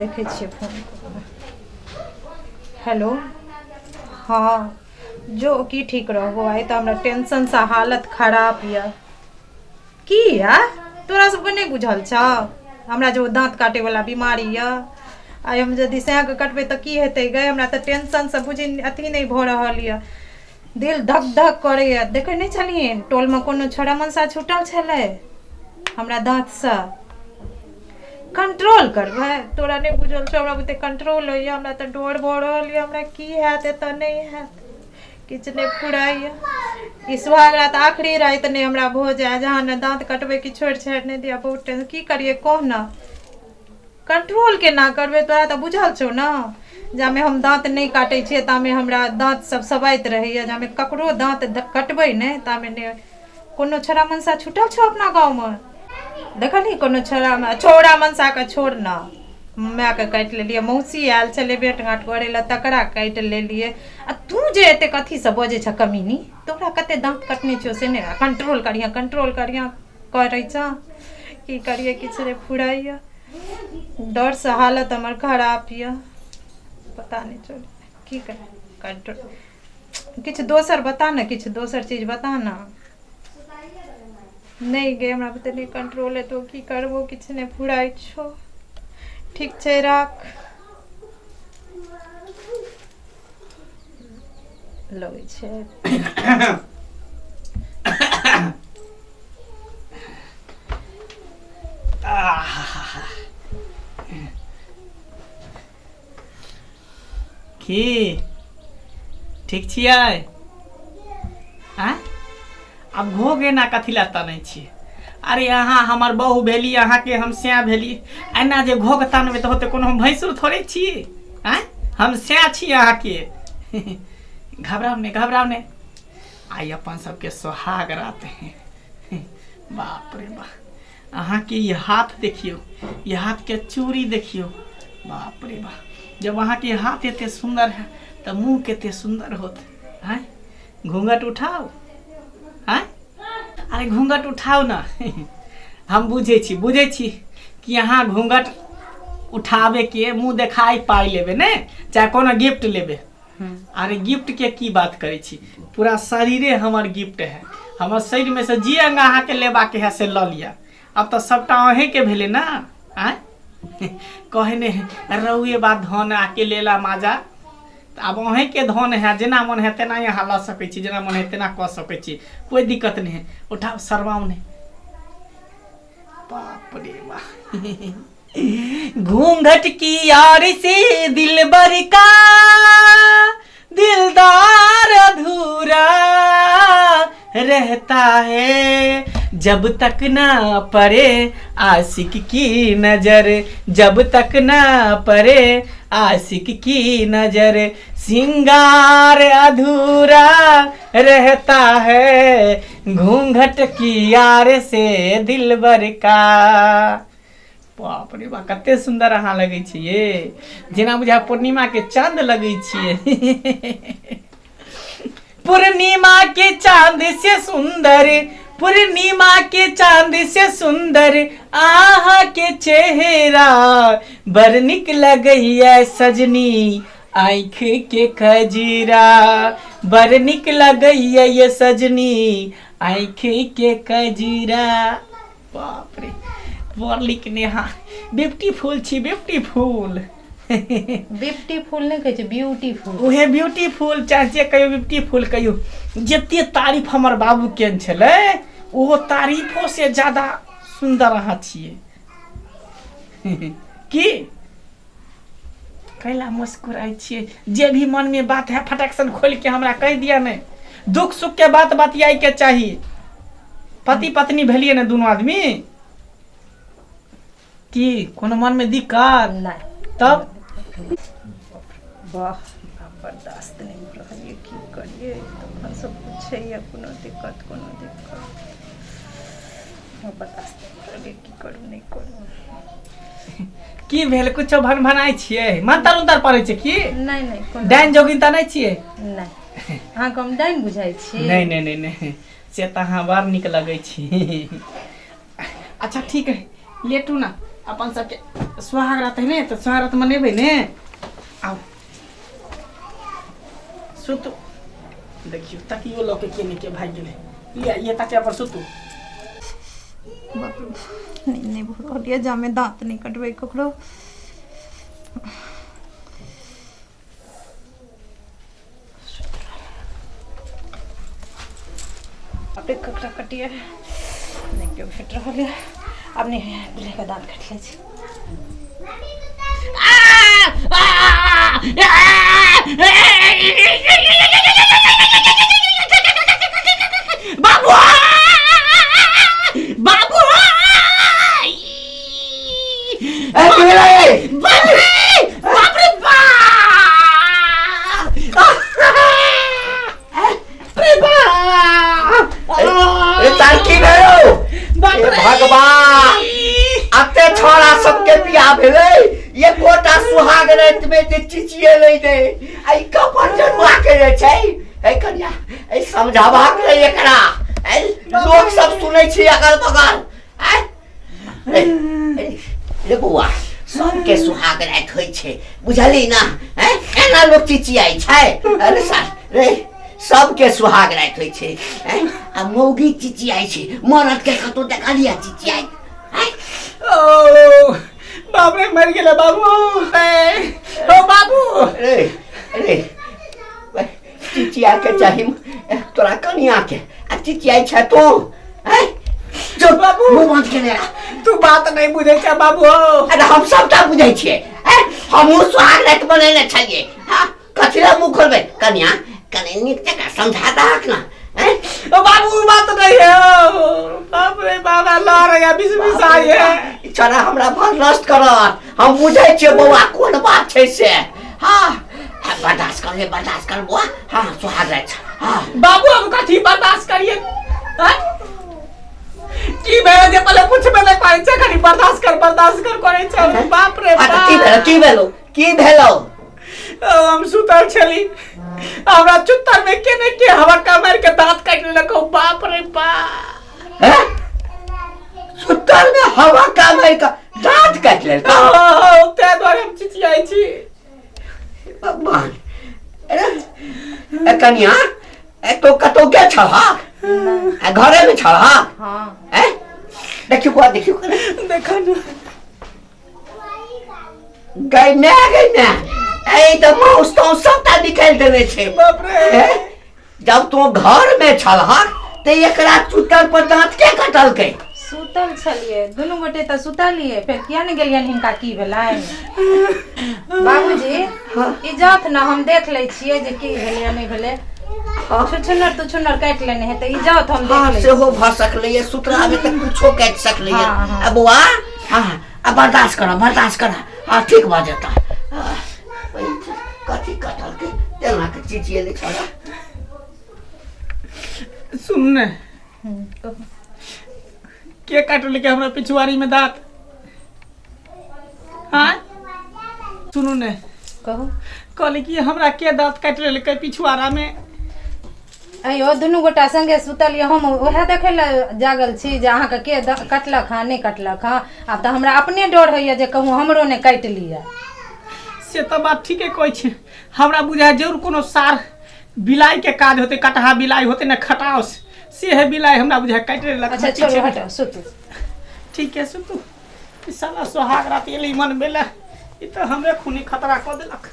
देखे छिए phone. Hello, हाँ जो की ठीक रहो। आई तो हमरा टेंशन से हालत खराब या की या तोरा सबके नहीं बुझल छ हमरा जो दांत काटे वाला बीमारी या। आई हम यदि सह के कटबे तो की हेतै गए। हमरा तो टेंशन से बुझी अथी नहीं भ रहल या, दिल धक धक करे या। देखे नहीं छलिए टोल में कोनो छोड़ा मनसा छूटल छले हमरा दांत से। कंट्रोल करबै तोरा नहीं बुझल छ हमरा बुते कंट्रोल होइया। हमरा तो डर भ रहल या हमरा की हैत एतऽ नहीं हैत किछ नहीं फुराइया। ई सुहाग रात आखिरी रात नहीं हमरा भो जाए जहाँ ने दांत कटबे की छोड़ छाड़ नहीं दिया। बहुत टेंशन की करिए कह ना, कंट्रोल केना करबे तोरा तो बुझल छौ ना। जामे हम दांत नहीं काटे छिए तामे हमरा दांत सब सबाइत रहैया। जामे ककरो दांत कटबै नहीं तामे नहीं कोनो छोरा मनसा छूटल छौ अपना गाँव में। देखली कोनो छोरा मनसा के छोड़ ना, माय के काट लेलिए। मौसी आयल चले भेट घाट करे ला तकरा काट लेलिए। आ तू जे एते कथी से बजे छ कमीनी, तोरा कते दांत कटने छौ से ने कंट्रोल करिया करे छ। की करिए किछ रे फुराइया, डर से हालत हमर खराब या। पता नहीं चल की कर कंट्रोल किछ दोसर बता ना, किछ दोसर चीज बता ना। नहीं गे हमरा बते नहीं कंट्रोल है तो की करबो किछ नहीं फुराई छो। ठीक छै राख लगे छै। की ठीक छियै? अब घोग एना कथी ला तनै छी? अरे अहाँ हमर बहू भेली, अहाँ के हम स्या भेली। एना जे घोग तानबे तो होते कोनो हम भैंसुर थोड़े छी। हम स्या छी अहाँ के। घबराओ ने आई अपन सबके सोहाग रात है। बाप रे बाप, अहाँ के ये हाथ देखियो, ये हाथ के चूड़ी देखियो। बाप रे बाप, जब अहाँ के हाथ एते सुंदर है तो मुंह केते सुंदर होत है। घूंघट उठाओ। अरे घूंघट उठाओ ना। हम बुझे छी कि यहाँ घूंघट उठावे के मुंह देखाई पाई लेबे ने, चाहे कोनो गिफ्ट लेबे। अरे गिफ्ट के की बात करे छी, पूरा शरीरे हमर गिफ्ट है। हमर शरीर में से जी अंग अहाँ के लेबा के है से ल लिया। अब तो सबटा अहे के भेले ना। कहने रउए बात धन आके लेला माजा। अब अहें के धन है, जेना मन है तेना यहाँ ला सकै छी, जेना मन है तेना कह सकै छी, कोई दिक्कत नहीं है। उठाओ शर्माओ नहीं। बाप रे वाह, घूंघट की यार से दिलबर का दिलदार अधूरा रहता है जब तक ना पड़े आशिक की नजर। जब तक ना पड़े आशिक की नजर, सिंगार अधूरा रहता है घूंघट की यार से दिलबर का। बाप रे बा, कते सुंदर अहाँ लगे छिए, जेना बुझा पूर्णिमा के चांद लगे छिए। पूर्णिमा के चांद से सुंदर, पूर्णिमा के चांद से सुंदर आहा के चेहरा। बर निक लगैया सजनी आँख के कजरा। बर निक लगैया ये सजनी आँख के कजरा। बाप रे बर लिखने हाँ ब्यूटीफुल छी, ब्यूटीफुल। ब्यूटीफुल नहीं कहे छै, ब्यूटीफुल। उहे ब्यूटीफुल चाहे कहियो ब्यूटीफुल कहियो। जते तारीफ हमर बाबू केन छले वो तारीफों से ज्यादा सुंदर अहाँ छिए। की कैला मुस्कुराई छिए? जे भी मन में बात है फटाक से खोल के हमरा कह दिया ने। दुख सुख के बात बतियाई के चाहिए। पति पत्नी भेलिए ने दोनों आदमी। की कोनो मन में दिक्कत नहीं तब? वाह बर्दाश्त नहीं हो रहा है, की करिए। तो सब कुछ है कोनो दिक्कत बर्दाश्त नहीं कर रही, की करूँ नहीं करूँ। की भेल कुछो भन भनाई छिए? मंतर उंतर पड़े छै की? नहीं डाइन जोगिनता नहीं छिए? नहीं अहाँ हम डाइन बुझाई छी? नहीं से तो अहाँ बड़ निक लगे छी। अच्छा ठीक है लेटू ना, अपन सबके सुहाग रात है ने तो सुहाग रात मनेबै ने आओ सुतू देखियो तकियो लके के के भाग गेलै ये तकिया पर सुतू नहीं भोलिया जामे दांत नहीं कटबै ककरो अपने ककरा कटिए नहीं क्यों फिट रहल है अब नहीं दूल्हे का दांत कट ले छी बाबू बाबू भगवान अते छोड़ा सबके बियाह भेलै ये कोटा सुहाग रात में जे चिचिए ले दे आई कपर जन्मा के रे छै ए कन्या ए समझावा के एकरा ए लोग सब सुनै छै अगल बगल रे बुआ सबके सुहाग रात होइ छै बुझली ना हैं एना लोग चिचियाई छै अरे सर रे सबके सुहाग रात होइ छै हैं आ मौगी चिचियाई छै मरद के कतो देखा लिया चिचियाई ओ बाप रे मर गेला बाबू ओ बाबू अरे चिचिया के चाही तोरा कनिया के आ चिचियाई छै तो हैं जो बाबू मुंह बंद के नेरा तू बात नहीं बुझे छ बाबू अरे हम सबटा बुझै छियै हैं हमहु सुहाग रात बनैले छलिए हां कथिला मुंह खोलबे कनिया कने नीक जका समझा दहक ना हैं ओ बाबू बात नहीं है बाप रे बाबा लड़ या बिस आए छोरा हमरा बर्दाश्त कर हम बुझै छियै बौआ कोन बात छै से हां बर्दाश्त कर बुआ हां सुहाग रात हां बाबू हम कथी बर्दाश्त करिए हैं की भेल जे पहले पूछबे नहीं पाइ छै खाली बर्दाश्त कर करे छै बाप रे बाप की भेलो हम सुतल छली हमरा चुत्तर में के हवा का मार के दांत काट लेलको बाप रे बाप हैं सुतल में हवा का मार के दांत काट लेलको ते द्वारे हम चिचियाई छी भगवान अरे कनिया तो कतो के छहा घरे में छहा हां हैं देखियो देखा ना गई ना ए तो माउस तो सबटा निकाल देने छे बाप रे जब तू घर में छलहा ते एकरा चुतर पर दांत के कटल के सुतल छलिए दुनू गोटे त सुतलिए फिर किया ने गेलियन हिनका की भेलै बाबूजी इज्जत ना हम देख ले छिए जे की भेलै या नहीं भेलै छुछुनर काट लेने है त इज्जत हम देख ले से हो भ सकले ये सुतरा में त कुछो काट सकले ये अब बुआ हां अब बर्दाश्त कर हां ठीक भ जाता कथी कटल के तेना के चिचिए ले छोड़ा सुन ने के काटल के हमरा पिछवाड़ी में दांत हां सुनू ने कहू कहली कि हमरा के दांत काट ले के पिछवाड़ा में अयो दुनू गोटा संगे सुतलिए हम ओहे देखे ले जागल छी जे अहाँ के कटलक हां नहीं कटलक हां अब त हमरा अपने डर होइए जे कहूँ हमरो ने काट लिया से तो बात ठीक है कहै छै हमरा बुझाय जरूर कोनो सार बिलाई के काज होते कटहा बिलाई होते ना खटास से है बिलाई हमरा बुझाय काट लेलक अच्छा चलो हटो सुतू ठीक है सुतू ई साला सुहाग रात एली मन बेला ई तो हमरे खूनी खतरा क देलक